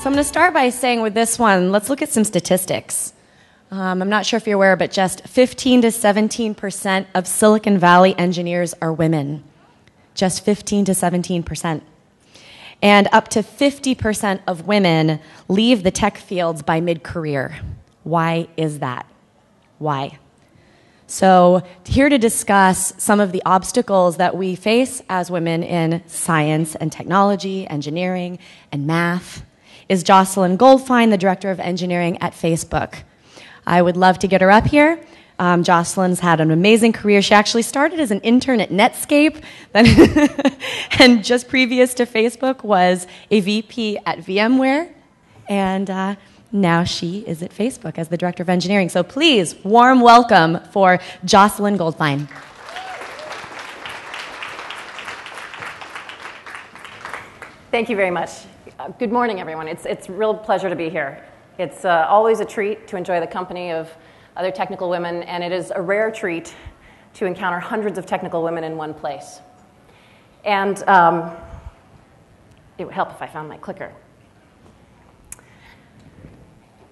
So I'm going to start by saying with this one, let's look at some statistics. I'm not sure if you're aware, but just 15 to 17% of Silicon Valley engineers are women. Just 15 to 17%. And up to 50% of women leave the tech fields by mid-career. Why is that? Why? So here to discuss some of the obstacles that we face as women in science and technology, engineering, and math is Jocelyn Goldfein, the Director of Engineering at Facebook. I would love to get her up here. Jocelyn's had an amazing career. She actually started as an intern at Netscape, and just previous to Facebook was a VP at VMware, and now she is at Facebook as the Director of Engineering. So please, warm welcome for Jocelyn Goldfein. Thank you very much. Good morning, everyone. It's a real pleasure to be here. It's always a treat to enjoy the company of other technical women, and it is a rare treat to encounter hundreds of technical women in one place. And it would help if I found my clicker.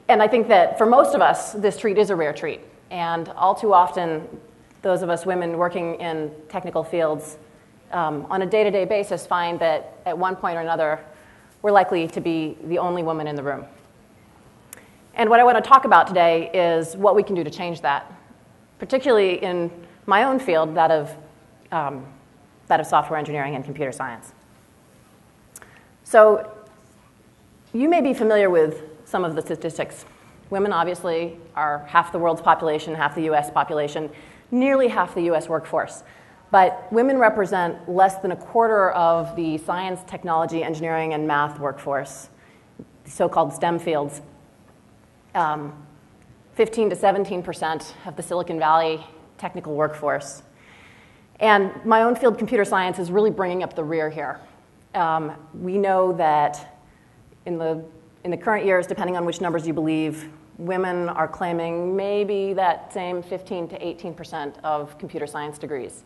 And I think that for most of us, this treat is a rare treat. And all too often, those of us women working in technical fields on a day-to-day basis find that at one point or another, we're likely to be the only woman in the room. And what I want to talk about today is what we can do to change that, particularly in my own field, that of software engineering and computer science. So you may be familiar with some of the statistics. Women, obviously, are half the world's population, half the US population, nearly half the US workforce. But women represent less than a quarter of the science, technology, engineering, and math workforce, the so-called STEM fields. 15 to 17% of the Silicon Valley technical workforce. And my own field, computer science, is really bringing up the rear here. We know that in the current years, depending on which numbers you believe, women are claiming maybe that same 15 to 18% of computer science degrees.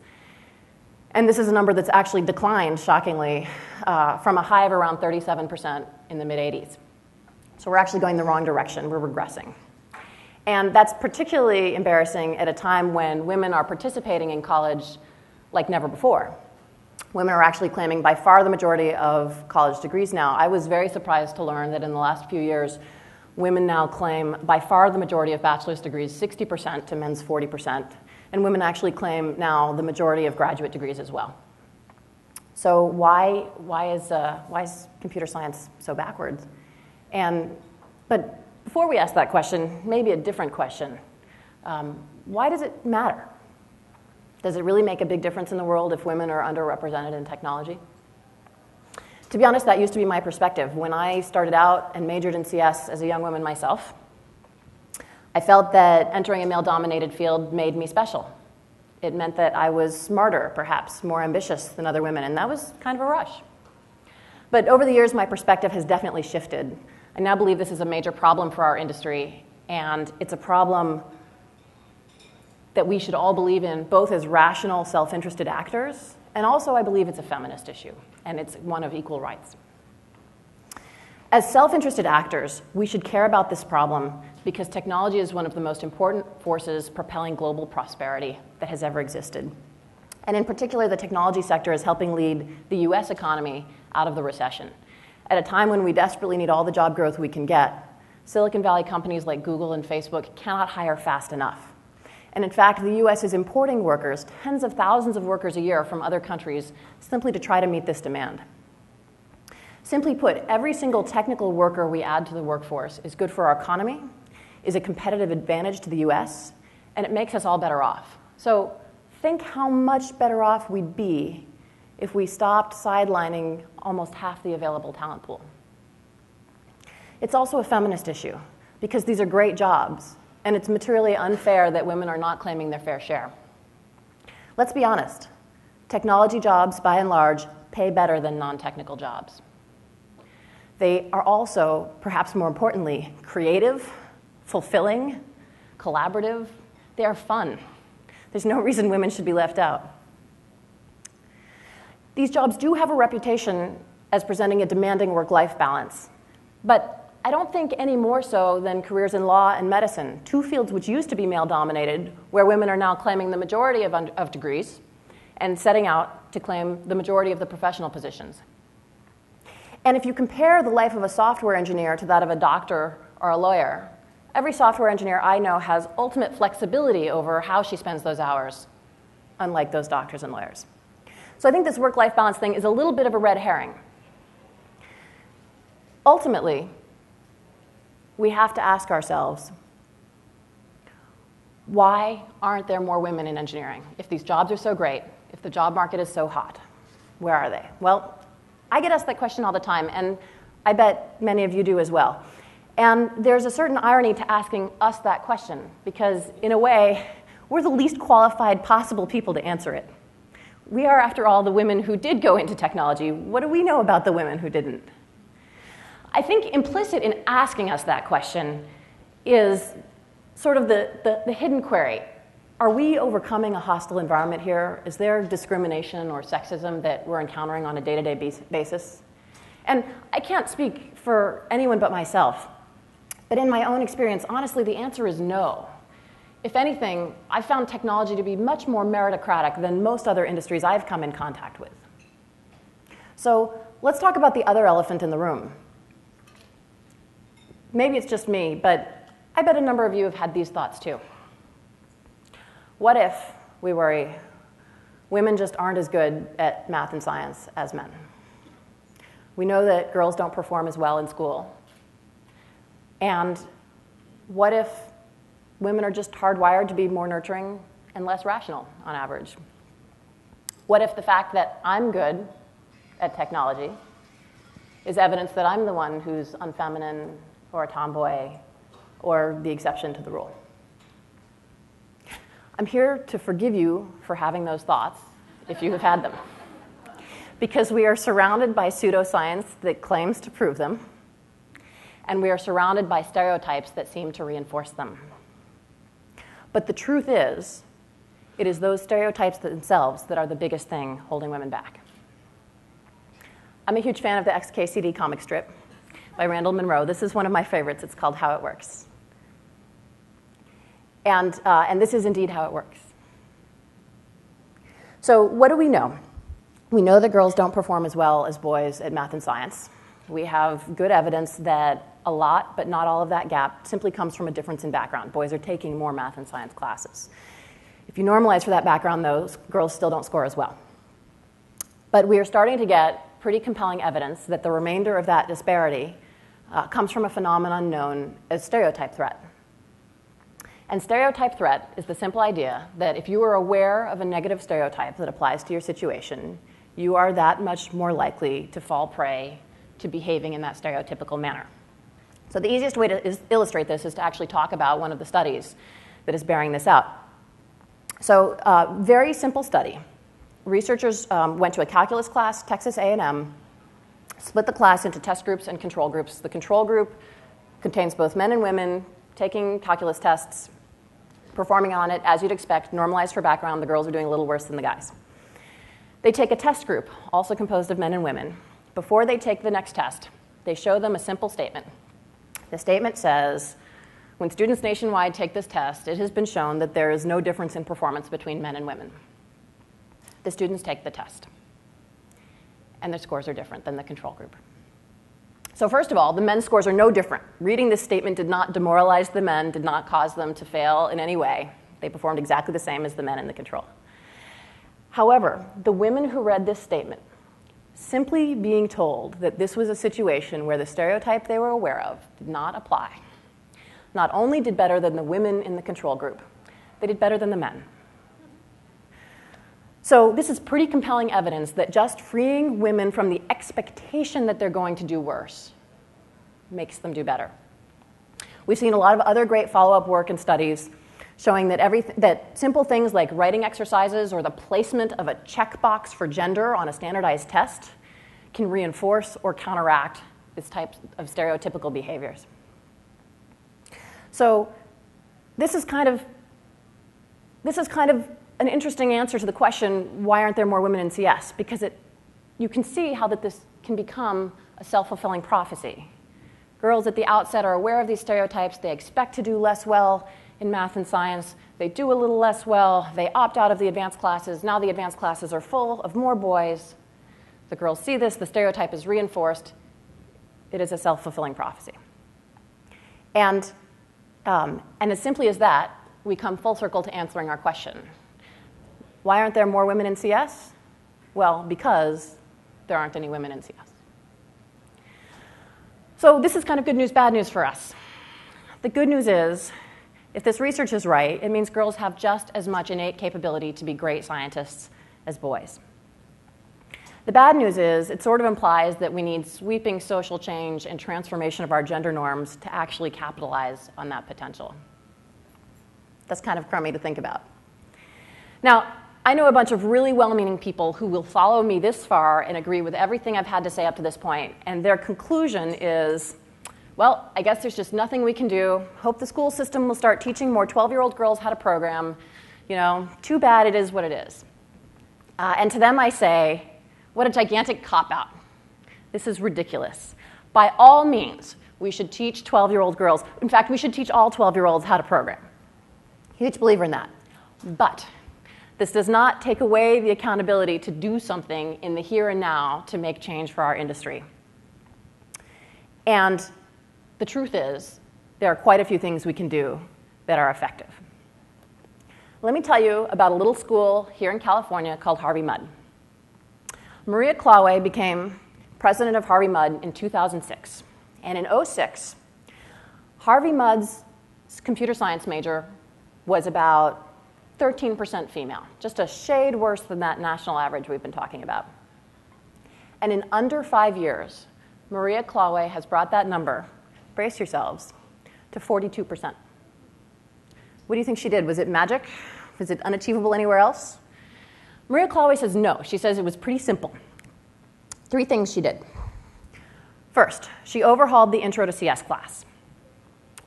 And this is a number that's actually declined, shockingly, from a high of around 37% in the mid-'80s. So we're actually going the wrong direction. We're regressing. And that's particularly embarrassing at a time when women are participating in college like never before. Women are actually claiming by far the majority of college degrees now. I was very surprised to learn that in the last few years, women now claim by far the majority of bachelor's degrees, 60% to men's 40%. And women actually claim now the majority of graduate degrees as well. So why is computer science so backwards? But before we ask that question, maybe a different question. Why does it matter? Does it really make a big difference in the world if women are underrepresented in technology? To be honest, that used to be my perspective. When I started out and majored in CS as a young woman myself, I felt that entering a male-dominated field made me special. It meant that I was smarter, perhaps, more ambitious than other women, and that was kind of a rush. But over the years, my perspective has definitely shifted. I now believe this is a major problem for our industry, and it's a problem that we should all believe in, both as rational, self-interested actors, and also I believe it's a feminist issue, and it's one of equal rights. As self-interested actors, we should care about this problem because technology is one of the most important forces propelling global prosperity that has ever existed. And in particular, the technology sector is helping lead the US economy out of the recession. At a time when we desperately need all the job growth we can get, Silicon Valley companies like Google and Facebook cannot hire fast enough. And in fact, the US is importing workers, tens of thousands of workers a year from other countries, simply to try to meet this demand. Simply put, every single technical worker we add to the workforce is good for our economy, is a competitive advantage to the US, and it makes us all better off. So think how much better off we'd be if we stopped sidelining almost half the available talent pool. It's also a feminist issue, because these are great jobs, and it's materially unfair that women are not claiming their fair share. Let's be honest. Technology jobs, by and large, pay better than non-technical jobs. They are also, perhaps more importantly, creative, fulfilling, collaborative. They are fun. There's no reason women should be left out. These jobs do have a reputation as presenting a demanding work-life balance. But I don't think any more so than careers in law and medicine, two fields which used to be male-dominated, where women are now claiming the majority of degrees and setting out to claim the majority of the professional positions. And if you compare the life of a software engineer to that of a doctor or a lawyer, every software engineer I know has ultimate flexibility over how she spends those hours, unlike those doctors and lawyers. So I think this work-life balance thing is a little bit of a red herring. Ultimately, we have to ask ourselves, why aren't there more women in engineering? If these jobs are so great, if the job market is so hot, where are they? Well, I get asked that question all the time, and I bet many of you do as well. And there's a certain irony to asking us that question, because in a way, we're the least qualified possible people to answer it. We are, after all, the women who did go into technology. What do we know about the women who didn't? I think implicit in asking us that question is sort of the hidden query. Are we overcoming a hostile environment here? Is there discrimination or sexism that we're encountering on a day-to-day basis? And I can't speak for anyone but myself, but in my own experience, honestly, the answer is no. If anything, I found technology to be much more meritocratic than most other industries I've come in contact with. So let's talk about the other elephant in the room. Maybe it's just me, but I bet a number of you have had these thoughts too. What if, we worry, women just aren't as good at math and science as men? We know that girls don't perform as well in school. And what if women are just hardwired to be more nurturing and less rational on average? What if the fact that I'm good at technology is evidence that I'm the one who's unfeminine or a tomboy or the exception to the rule? I'm here to forgive you for having those thoughts if you have had them, because we are surrounded by pseudoscience that claims to prove them, and we are surrounded by stereotypes that seem to reinforce them. But the truth is, it is those stereotypes themselves that are the biggest thing holding women back. I'm a huge fan of the XKCD comic strip by Randall Munroe. This is one of my favorites. It's called How It Works. And this is indeed how it works. So what do we know? We know that girls don't perform as well as boys at math and science. We have good evidence that a lot, but not all of that gap, simply comes from a difference in background. Boys are taking more math and science classes. If you normalize for that background, though, girls still don't score as well. But we are starting to get pretty compelling evidence that the remainder of that disparity comes from a phenomenon known as stereotype threat. And stereotype threat is the simple idea that if you are aware of a negative stereotype that applies to your situation, you are that much more likely to fall prey to behaving in that stereotypical manner. So the easiest way to illustrate this is to actually talk about one of the studies that is bearing this out. So very simple study. Researchers went to a calculus class, Texas A&M, split the class into test groups and control groups. The control group contains both men and women taking calculus tests, performing on it as you'd expect, normalized for background. The girls are doing a little worse than the guys. They take a test group, also composed of men and women. Before they take the next test, they show them a simple statement. The statement says, when students nationwide take this test, it has been shown that there is no difference in performance between men and women. The students take the test, and their scores are different than the control group. So first of all, the men's scores are no different. Reading this statement did not demoralize the men, did not cause them to fail in any way. They performed exactly the same as the men in the control. However, the women who read this statement, simply being told that this was a situation where the stereotype they were aware of did not apply, not only did better than the women in the control group, they did better than the men. So this is pretty compelling evidence that just freeing women from the expectation that they're going to do worse makes them do better. We've seen a lot of other great follow-up work and studies showing that simple things like writing exercises or the placement of a checkbox for gender on a standardized test can reinforce or counteract this type of stereotypical behaviors. So this is kind of an interesting answer to the question, why aren't there more women in CS? Because you can see how that this can become a self-fulfilling prophecy. Girls at the outset are aware of these stereotypes. They expect to do less well in math and science. They do a little less well. They opt out of the advanced classes. Now the advanced classes are full of more boys. The girls see this. The stereotype is reinforced. It is a self-fulfilling prophecy. And as simply as that, we come full circle to answering our question. Why aren't there more women in CS? Well, because there aren't any women in CS. So this is kind of good news, bad news for us. The good news is, if this research is right, it means girls have just as much innate capability to be great scientists as boys. The bad news is, it sort of implies that we need sweeping social change and transformation of our gender norms to actually capitalize on that potential. That's kind of crummy to think about. Now, I know a bunch of really well-meaning people who will follow me this far and agree with everything I've had to say up to this point, and their conclusion is, well, I guess there's just nothing we can do. Hope the school system will start teaching more 12-year-old girls how to program. You know, too bad it is what it is. And to them I say, what a gigantic cop-out. This is ridiculous. By all means, we should teach 12-year-old girls. In fact, we should teach all 12-year-olds how to program. Huge believer in that. But this does not take away the accountability to do something in the here and now to make change for our industry. And the truth is, there are quite a few things we can do that are effective. Let me tell you about a little school here in California called Harvey Mudd. Maria Klawe became president of Harvey Mudd in 2006. And in 2006, Harvey Mudd's computer science major was about 13% female, just a shade worse than that national average we've been talking about. And in under 5 years, Maria Klawe has brought that number, brace yourselves, to 42%. What do you think she did? Was it magic? Was it unachievable anywhere else? Maria Klawe says no. She says it was pretty simple. 3 things she did. First, she overhauled the Intro to CS class.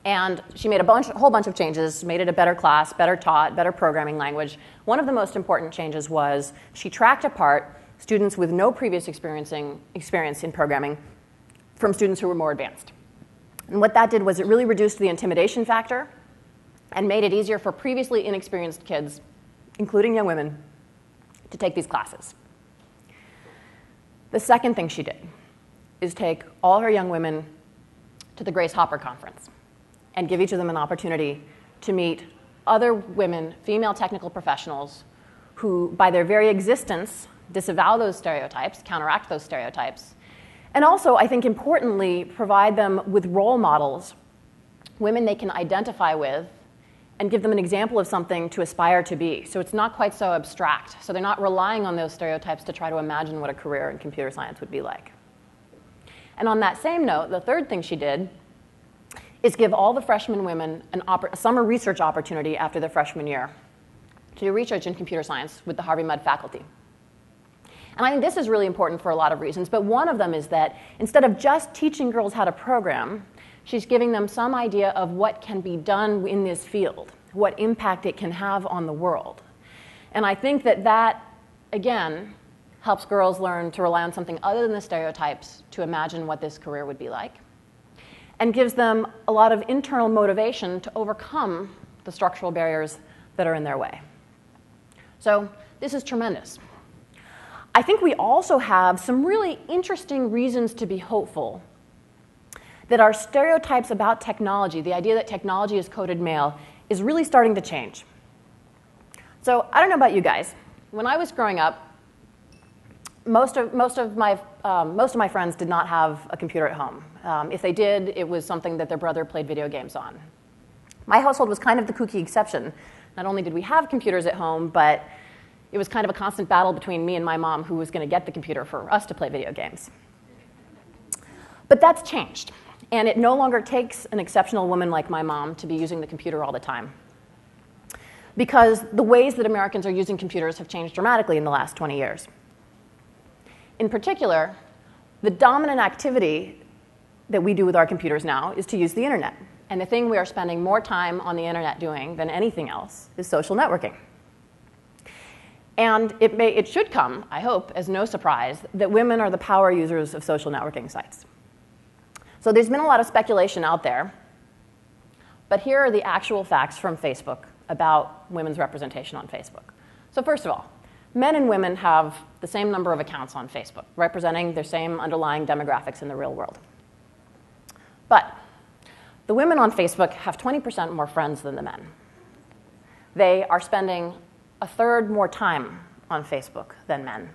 And she made a whole bunch of changes, made it a better class, better taught, better programming language. One of the most important changes was she tracked apart students with no previous experience in programming from students who were more advanced. And what that did was it really reduced the intimidation factor and made it easier for previously inexperienced kids, including young women, to take these classes. The second thing she did is take all her young women to the Grace Hopper Conference and give each of them an opportunity to meet other women, female technical professionals, who, by their very existence, disavow those stereotypes, counteract those stereotypes, and also, I think importantly, provide them with role models, women they can identify with, and give them an example of something to aspire to be. So it's not quite so abstract. So they're not relying on those stereotypes to try to imagine what a career in computer science would be like. And on that same note, the third thing she did is give all the freshman women a summer research opportunity after their freshman year to do research in computer science with the Harvey Mudd faculty. And I think this is really important for a lot of reasons, but one of them is that instead of just teaching girls how to program, she's giving them some idea of what can be done in this field, what impact it can have on the world. And I think that, again, helps girls learn to rely on something other than the stereotypes to imagine what this career would be like, and gives them a lot of internal motivation to overcome the structural barriers that are in their way. So this is tremendous. I think we also have some really interesting reasons to be hopeful that our stereotypes about technology, the idea that technology is coded male, is really starting to change. So I don't know about you guys. When I was growing up, most of my friends did not have a computer at home. If they did, it was something that their brother played video games on. My household was kind of the kooky exception. Not only did we have computers at home, but it was kind of a constant battle between me and my mom who was going to get the computer for us to play video games. But that's changed. And it no longer takes an exceptional woman like my mom to be using the computer all the time, because the ways that Americans are using computers have changed dramatically in the last 20 years. In particular, the dominant activity that we do with our computers now is to use the internet. And the thing we are spending more time on the internet doing than anything else is social networking. And it should come, I hope, as no surprise that women are the power users of social networking sites. So there's been a lot of speculation out there, but here are the actual facts from Facebook about women's representation on Facebook. So first of all, men and women have the same number of accounts on Facebook, representing their same underlying demographics in the real world. But the women on Facebook have 20% more friends than the men. They are spending a third more time on Facebook than men.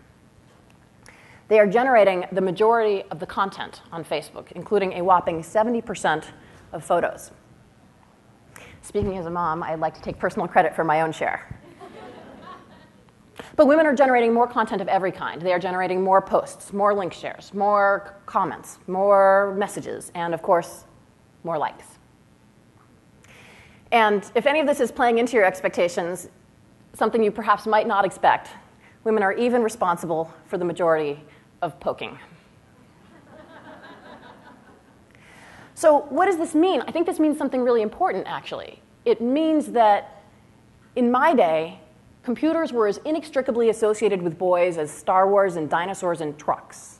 They are generating the majority of the content on Facebook, including a whopping 70% of photos. Speaking as a mom, I'd like to take personal credit for my own share. But women are generating more content of every kind. They are generating more posts, more link shares, more comments, more messages, and of course, more likes. And if any of this is playing into your expectations, something you perhaps might not expect, women are even responsible for the majority of poking. So what does this mean? I think this means something really important, actually. It means that in my day, computers were as inextricably associated with boys as Star Wars and dinosaurs and trucks.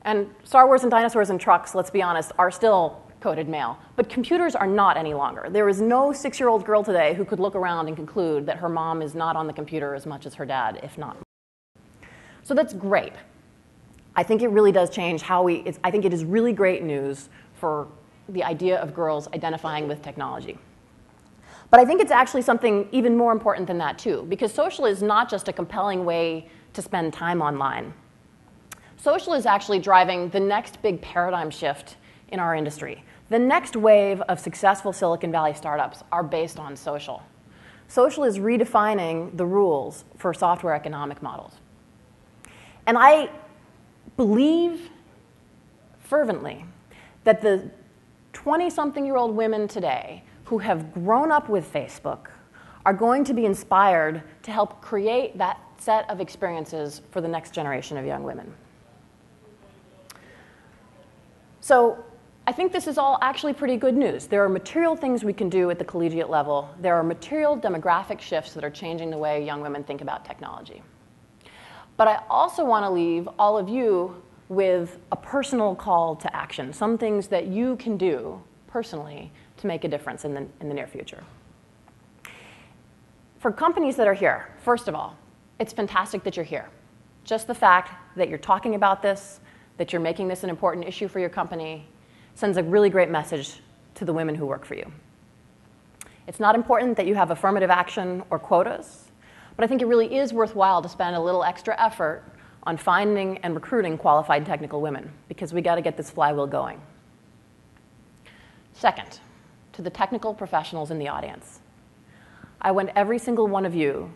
And Star Wars and dinosaurs and trucks, let's be honest, are still coded male. But computers are not any longer. There is no 6-year-old girl today who could look around and conclude that her mom is not on the computer as much as her dad, if not more. So that's great. I think it really does change how I think it is really great news for the idea of girls identifying with technology. But I think it's actually something even more important than that, too, because social is not just a compelling way to spend time online. Social is actually driving the next big paradigm shift in our industry. The next wave of successful Silicon Valley startups are based on social. Social is redefining the rules for software economic models. And I believe fervently that the 20-something-year-old women today who have grown up with Facebook are going to be inspired to help create that set of experiences for the next generation of young women. So I think this is all actually pretty good news. There are material things we can do at the collegiate level. There are material demographic shifts that are changing the way young women think about technology. But I also want to leave all of you with a personal call to action, some things that you can do personally to make a difference in the near future. For companies that are here, first of all, it's fantastic that you're here. Just the fact that you're talking about this, that you're making this an important issue for your company, sends a really great message to the women who work for you. It's not important that you have affirmative action or quotas, but I think it really is worthwhile to spend a little extra effort on finding and recruiting qualified technical women, because we got to get this flywheel going. Second, to the technical professionals in the audience, I want every single one of you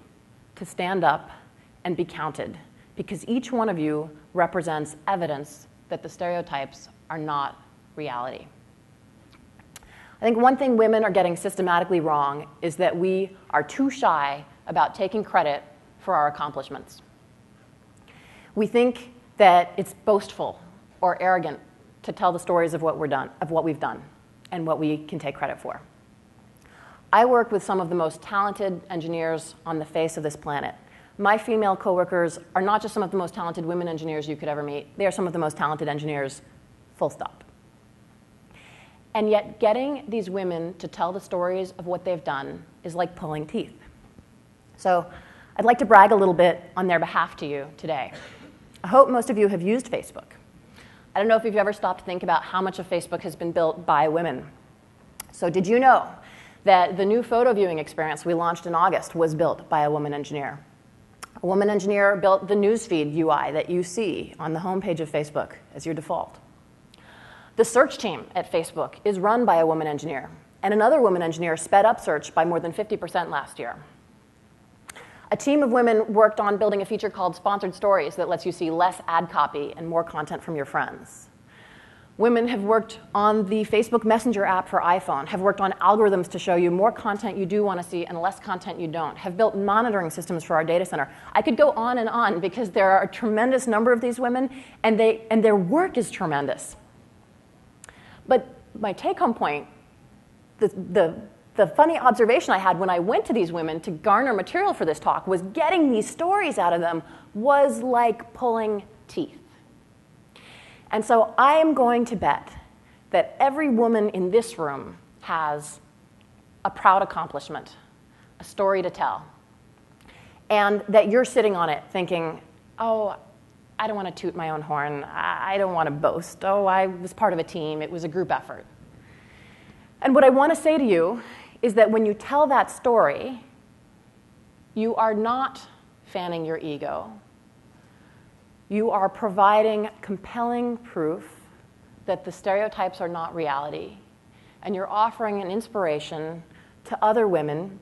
to stand up and be counted, because each one of you represents evidence that the stereotypes are not reality. I think one thing women are getting systematically wrong is that we are too shy about taking credit for our accomplishments. We think that it's boastful or arrogant to tell the stories of what we've done and what we can take credit for. I work with some of the most talented engineers on the face of this planet. My female coworkers are not just some of the most talented women engineers you could ever meet. They are some of the most talented engineers, full stop. And yet getting these women to tell the stories of what they've done is like pulling teeth. So I'd like to brag a little bit on their behalf to you today. I hope most of you have used Facebook. I don't know if you've ever stopped to think about how much of Facebook has been built by women. So did you know that the new photo viewing experience we launched in August was built by a woman engineer? A woman engineer built the newsfeed UI that you see on the homepage of Facebook as your default. The search team at Facebook is run by a woman engineer, and another woman engineer sped up search by more than 50% last year. A team of women worked on building a feature called Sponsored Stories that lets you see less ad copy and more content from your friends. Women have worked on the Facebook Messenger app for iPhone, have worked on algorithms to show you more content you do want to see and less content you don't, have built monitoring systems for our data center. I could go on and on because there are a tremendous number of these women, and their work is tremendous. But my take-home point, the funny observation I had when I went to these women to garner material for this talk was getting these stories out of them was like pulling teeth. And so I am going to bet that every woman in this room has a proud accomplishment, a story to tell, and that you're sitting on it thinking, oh, I don't want to toot my own horn. I don't want to boast. Oh, I was part of a team. It was a group effort. And what I want to say to you is that when you tell that story, you are not fanning your ego. You are providing compelling proof that the stereotypes are not reality. And you're offering an inspiration to other women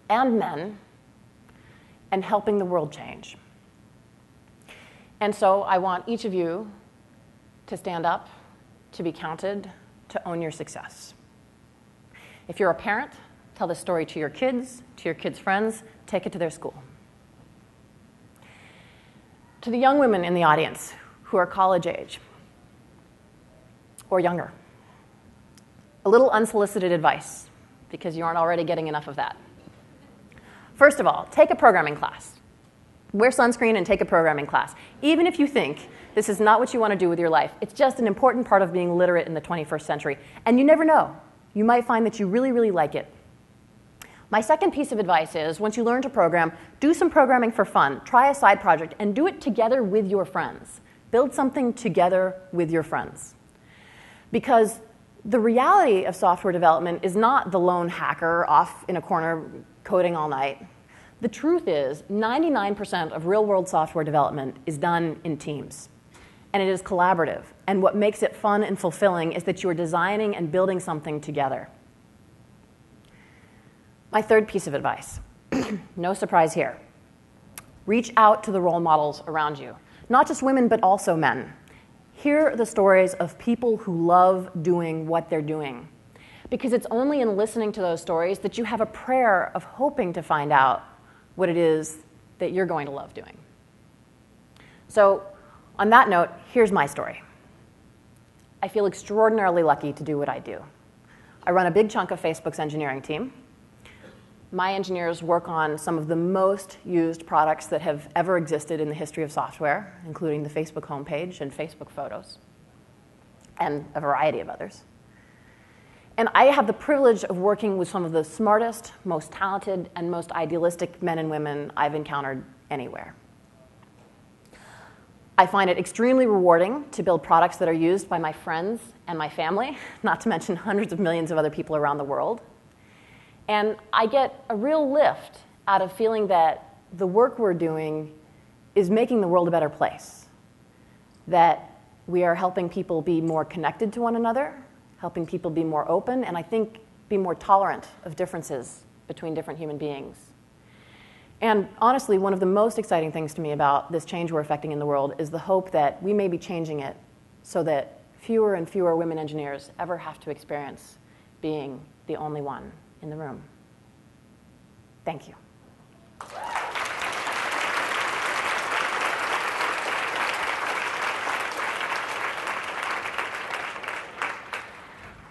and men and helping the world change. And so I want each of you to stand up, to be counted, to own your success. If you're a parent, tell this story to your kids' friends, take it to their school. To the young women in the audience who are college age or younger, a little unsolicited advice, because you aren't already getting enough of that. First of all, take a programming class. Wear sunscreen and take a programming class. Even if you think this is not what you want to do with your life, it's just an important part of being literate in the 21st century. And you never know. You might find that you really, really like it. My second piece of advice is, once you learn to program, do some programming for fun. Try a side project and do it together with your friends. Build something together with your friends. Because the reality of software development is not the lone hacker off in a corner coding all night. The truth is, 99% of real-world software development is done in teams. And it is collaborative. And what makes it fun and fulfilling is that you are designing and building something together. My third piece of advice, no surprise here. Reach out to the role models around you. Not just women, but also men. Hear the stories of people who love doing what they're doing. Because it's only in listening to those stories that you have a prayer of hoping to find out what it is that you're going to love doing. So, on that note, here's my story. I feel extraordinarily lucky to do what I do. I run a big chunk of Facebook's engineering team. My engineers work on some of the most used products that have ever existed in the history of software, including the Facebook homepage and Facebook photos, and a variety of others. And I have the privilege of working with some of the smartest, most talented, and most idealistic men and women I've encountered anywhere. I find it extremely rewarding to build products that are used by my friends and my family, not to mention hundreds of millions of other people around the world. And I get a real lift out of feeling that the work we're doing is making the world a better place, that we are helping people be more connected to one another, helping people be more open, and I think be more tolerant of differences between different human beings. And honestly, one of the most exciting things to me about this change we're affecting in the world is the hope that we may be changing it so that fewer and fewer women engineers ever have to experience being the only one in the room. Thank you.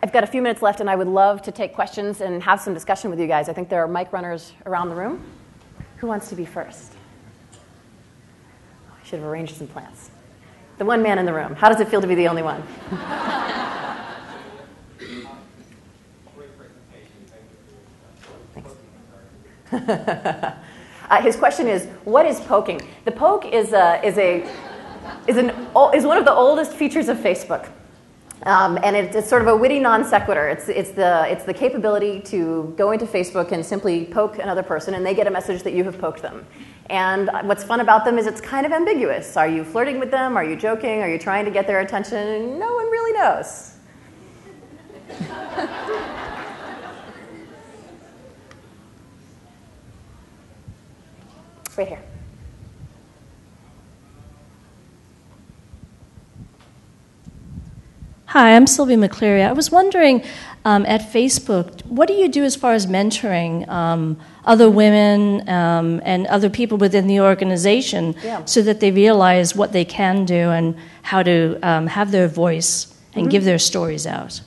I've got a few minutes left, and I would love to take questions and have some discussion with you guys. I think there are mic runners around the room. Who wants to be first? Oh, I should have arranged some plans. The one man in the room. How does it feel to be the only one? His question is, what is poking? The poke is one of the oldest features of Facebook. And it's sort of a witty non sequitur. It's the capability to go into Facebook and simply poke another person, and they get a message that you have poked them. And what's fun about them is it's kind of ambiguous. Are you flirting with them? Are you joking? Are you trying to get their attention? No one really knows. Right here. Hi, I'm Sylvia McCleary. I was wondering, at Facebook, what do you do as far as mentoring other women and other people within the organization so that they realize what they can do and how to have their voice and give their stories out?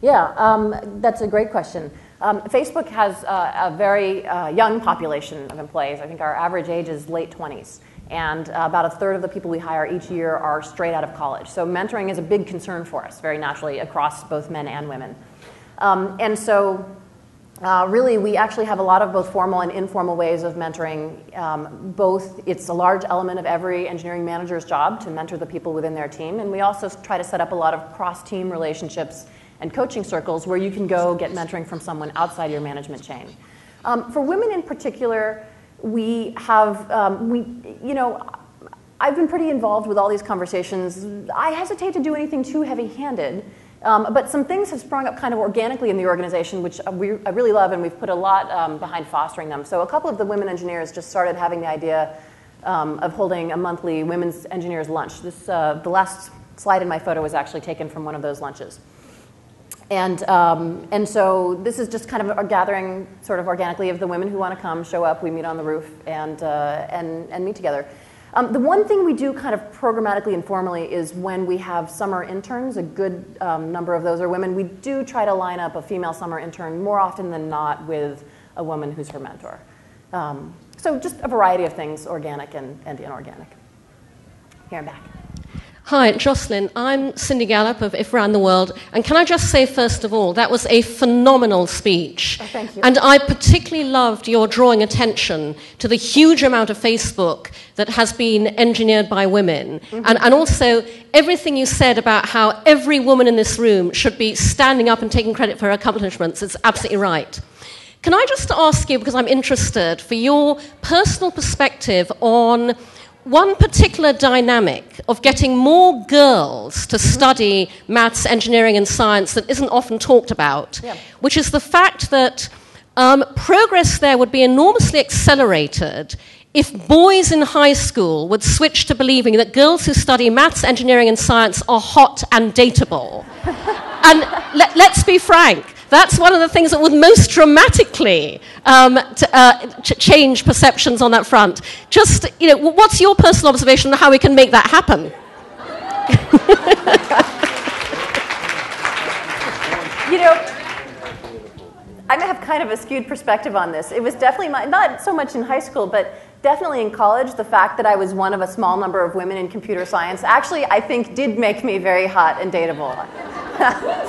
Yeah, that's a great question. Facebook has a very young population of employees. I think our average age is late 20s. And about a third of the people we hire each year are straight out of college. So mentoring is a big concern for us, very naturally, across both men and women. And so really, we actually have a lot of both formal and informal ways of mentoring. Both, it's a large element of every engineering manager's job to mentor the people within their team. And we also try to set up a lot of cross-team relationships and coaching circles where you can go get mentoring from someone outside your management chain. For women in particular, we have, I've been pretty involved with all these conversations. I hesitate to do anything too heavy-handed, but some things have sprung up kind of organically in the organization, which I really love, and we've put a lot behind fostering them. So a couple of the women engineers just started having the idea of holding a monthly women's engineers lunch. The last slide in my photo was actually taken from one of those lunches. And so this is just kind of a gathering sort of organically of the women who want to come, show up, we meet on the roof, and meet together. The one thing we do kind of programmatically and formally is when we have summer interns, a good number of those are women, we do try to line up a female summer intern more often than not with a woman who's her mentor. So just a variety of things, organic and inorganic. Here, I'm back. Hi, Jocelyn. I'm Cindy Gallup of If Round the World. And can I just say, first of all, that was a phenomenal speech. Oh, thank you. And I particularly loved your drawing attention to the huge amount of Facebook that has been engineered by women. Mm-hmm. And also everything you said about how every woman in this room should be standing up and taking credit for her accomplishments is absolutely right. Can I just ask you, because I'm interested, for your personal perspective on one particular dynamic of getting more girls to study maths, engineering, and science that isn't often talked about, which is the fact that progress there would be enormously accelerated if boys in high school would switch to believing that girls who study maths, engineering, and science are hot and dateable. And let's be frank, that's one of the things that would most dramatically change perceptions on that front. Just, what's your personal observation on how we can make that happen? I have kind of a skewed perspective on this. It was definitely, not so much in high school, but definitely in college, the fact that I was one of a small number of women in computer science actually, I think, did make me very hot and dateable,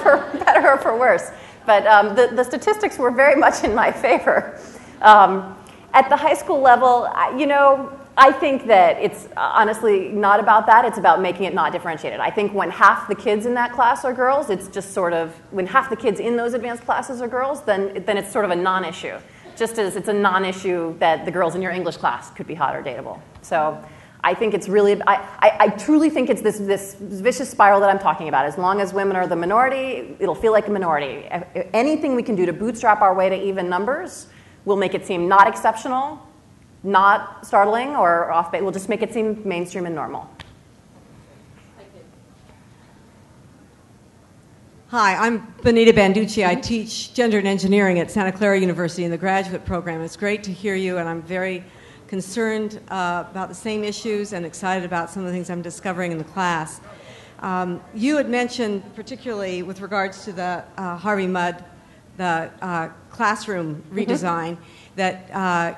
for better or for worse. But the statistics were very much in my favor. At the high school level, I think that it's honestly not about that. It's about making it not differentiated. I think when half the kids in that class are girls, it's just sort of, when half the kids in those advanced classes are girls, then it's sort of a non-issue. Just as it's a non-issue that the girls in your English class could be hot or dateable. So I think it's really, I truly think it's this vicious spiral that I'm talking about. As long as women are the minority, it'll feel like a minority. Anything we can do to bootstrap our way to even numbers will make it seem not exceptional, not startling, or off-base. We'll just make it seem mainstream and normal. Thank you. Hi, I'm Benita Banducci. I teach gender and engineering at Santa Clara University in the graduate program. It's great to hear you, and I'm very concerned about the same issues and excited about some of the things I'm discovering in the class. You had mentioned, particularly with regards to the Harvey Mudd, the classroom redesign, that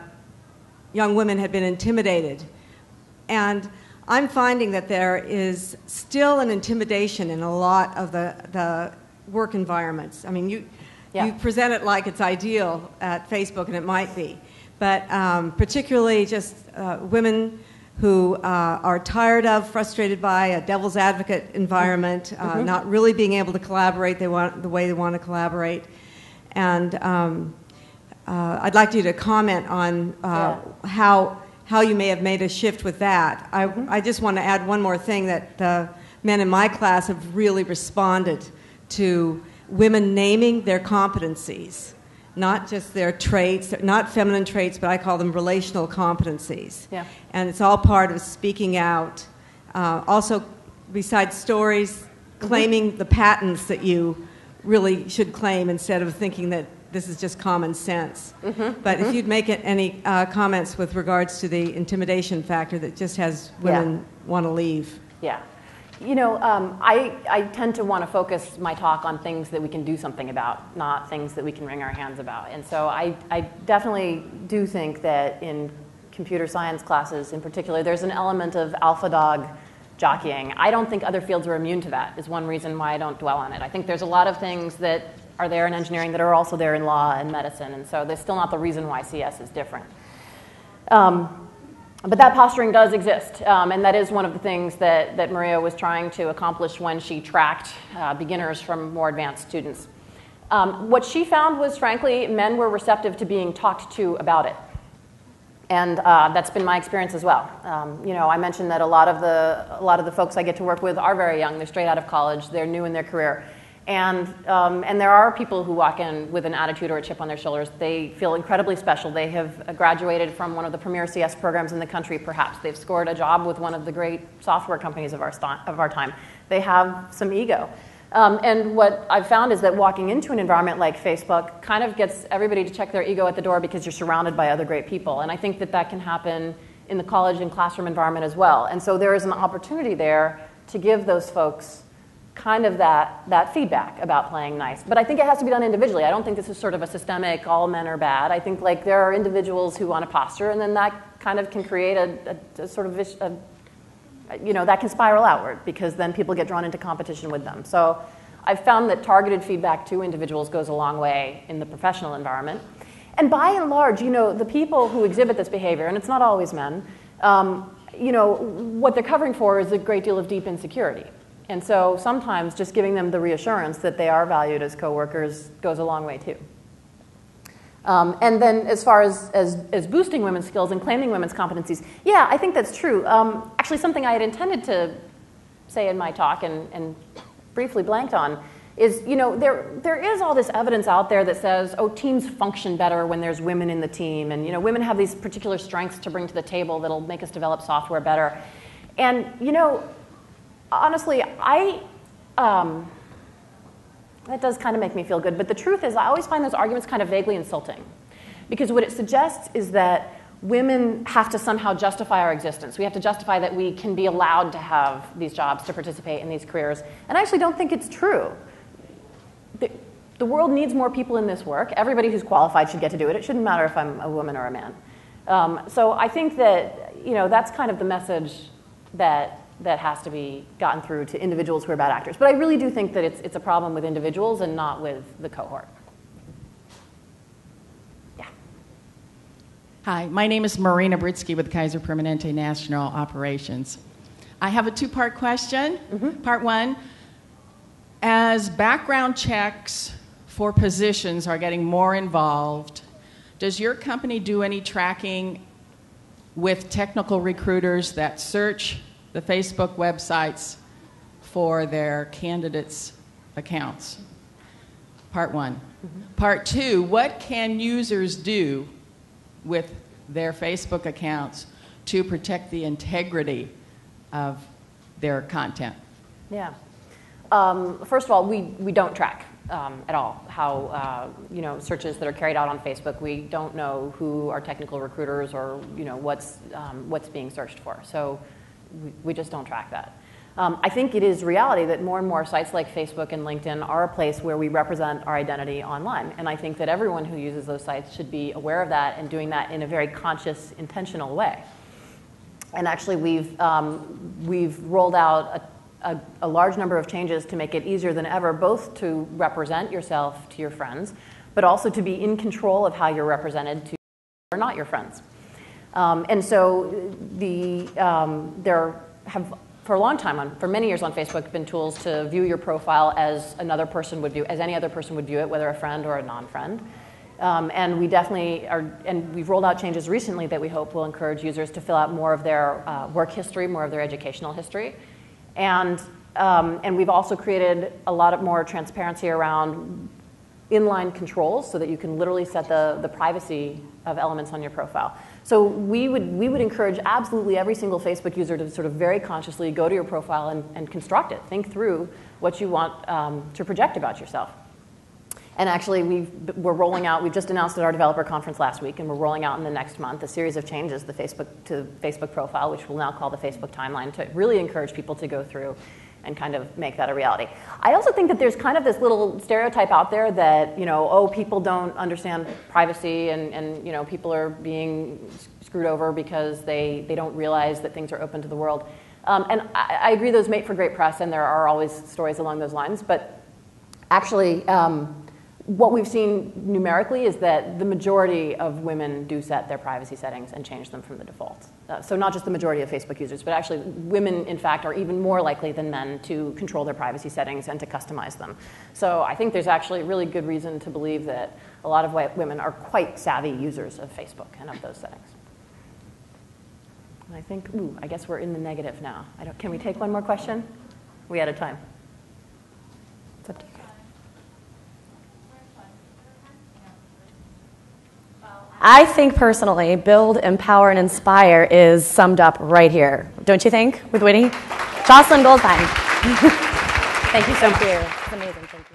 young women had been intimidated. And I'm finding that there is still an intimidation in a lot of the work environments. I mean, you present it like it's ideal at Facebook, and it might be. But particularly just women who are tired of, frustrated by a devil's advocate environment, not really being able to collaborate the way they want to collaborate. And I'd like you to comment on how you may have made a shift with that. I just want to add one more thing, that the men in my class have really responded to women naming their competencies, not just their traits, not feminine traits, but I call them relational competencies. Yeah. And it's all part of speaking out. Also, besides stories, claiming the patents that you really should claim instead of thinking that this is just common sense. But if you'd make any comments with regards to the intimidation factor that just has women want to leave. Yeah. I tend to want to focus my talk on things that we can do something about, not things that we can wring our hands about. And so I definitely do think that in computer science classes in particular, there's an element of alpha dog jockeying. I don't think other fields are immune to that, is one reason why I don't dwell on it. I think there's a lot of things that are there in engineering that are also there in law and medicine, and so that's still not the reason why CS is different. But that posturing does exist, and that is one of the things that Maria was trying to accomplish when she tracked beginners from more advanced students. What she found was, frankly, men were receptive to being talked to about it. And that's been my experience as well. I mentioned that a lot of the folks I get to work with are very young. They're straight out of college. They're new in their career. And there are people who walk in with an attitude or a chip on their shoulders. They feel incredibly special. They have graduated from one of the premier CS programs in the country, perhaps. They've scored a job with one of the great software companies of our time. They have some ego. And what I've found is that walking into an environment like Facebook kind of gets everybody to check their ego at the door because you're surrounded by other great people. And I think that can happen in the college and classroom environment as well. And so there is an opportunity there to give those folks kind of that feedback about playing nice. But I think it has to be done individually. I don't think this is sort of a systemic, all men are bad. I think there are individuals who want to posture, and then that kind of can create a sort of that can spiral outward because then people get drawn into competition with them. So I've found that targeted feedback to individuals goes a long way in the professional environment. And by and large, the people who exhibit this behavior, and it's not always men, what they're covering for is a great deal of deep insecurity. And so sometimes just giving them the reassurance that they are valued as coworkers goes a long way too. And then as far as boosting women's skills and claiming women's competencies, yeah, I think that's true. Actually, something I had intended to say in my talk and briefly blanked on is, there is all this evidence out there that says, oh, teams function better when there's women in the team. And, women have these particular strengths to bring to the table that'll make us develop software better. And, honestly, that does kind of make me feel good. But the truth is, I always find those arguments kind of vaguely insulting. Because what it suggests is that women have to somehow justify our existence. We have to justify that we can be allowed to have these jobs, to participate in these careers. And I actually don't think it's true. The world needs more people in this work. Everybody who's qualified should get to do it. It shouldn't matter if I'm a woman or a man. So I think that that's kind of the message that has to be gotten through to individuals who are bad actors. But I really do think that it's a problem with individuals and not with the cohort. Yeah. Hi, my name is Marina Britsky with Kaiser Permanente National Operations. I have a two-part question. Mm-hmm. Part one, as background checks for positions are getting more involved, does your company do any tracking with technical recruiters that search the Facebook websites for their candidates' accounts? Part one. Mm-hmm. Part two, what can users do with their Facebook accounts to protect the integrity of their content? Yeah. First of all, we don't track at all how searches that are carried out on Facebook. We don't know who are technical recruiters or what's being searched for. So we just don't track that. I think it is reality that more and more sites like Facebook and LinkedIn are a place where we represent our identity online. And I think that everyone who uses those sites should be aware of that and doing that in a very conscious, intentional way. And actually, we've rolled out a large number of changes to make it easier than ever, both to represent yourself to your friends, but also to be in control of how you're represented to or not your friends. And so there have, for a long time, for many years on Facebook, been tools to view your profile as another person would view, as any other person would view it, whether a friend or a non-friend. And we definitely are, and we've rolled out changes recently that we hope will encourage users to fill out more of their work history, more of their educational history. And we've also created a lot more transparency around inline controls so that you can literally set the privacy of elements on your profile. So we would encourage absolutely every single Facebook user to sort of very consciously go to your profile and construct it. Think through what you want to project about yourself. And actually, we're rolling out, we just announced at our developer conference last week, and we're rolling out in the next month a series of changes to Facebook profile, which we'll now call the Facebook timeline, to really encourage people to go through and kind of make that a reality. I also think that there's kind of this little stereotype out there that, oh, people don't understand privacy and people are being screwed over because they don't realize that things are open to the world. And I agree those make for great press, and there are always stories along those lines. But actually, what we've seen numerically is that the majority of women do set their privacy settings and change them from the default. So not just the majority of Facebook users, but actually women, in fact, are even more likely than men to control their privacy settings and to customize them. So I think there's actually really good reason to believe that a lot of women are quite savvy users of Facebook and of those settings. And I think, I guess we're in the negative now. Can we take one more question? We out of time. It's up to you guys. I think personally, build, empower, and inspire is summed up right here. Don't you think, with WITI? Jocelyn Goldfein. Thank you so much. Thank you. It's amazing. Thank you.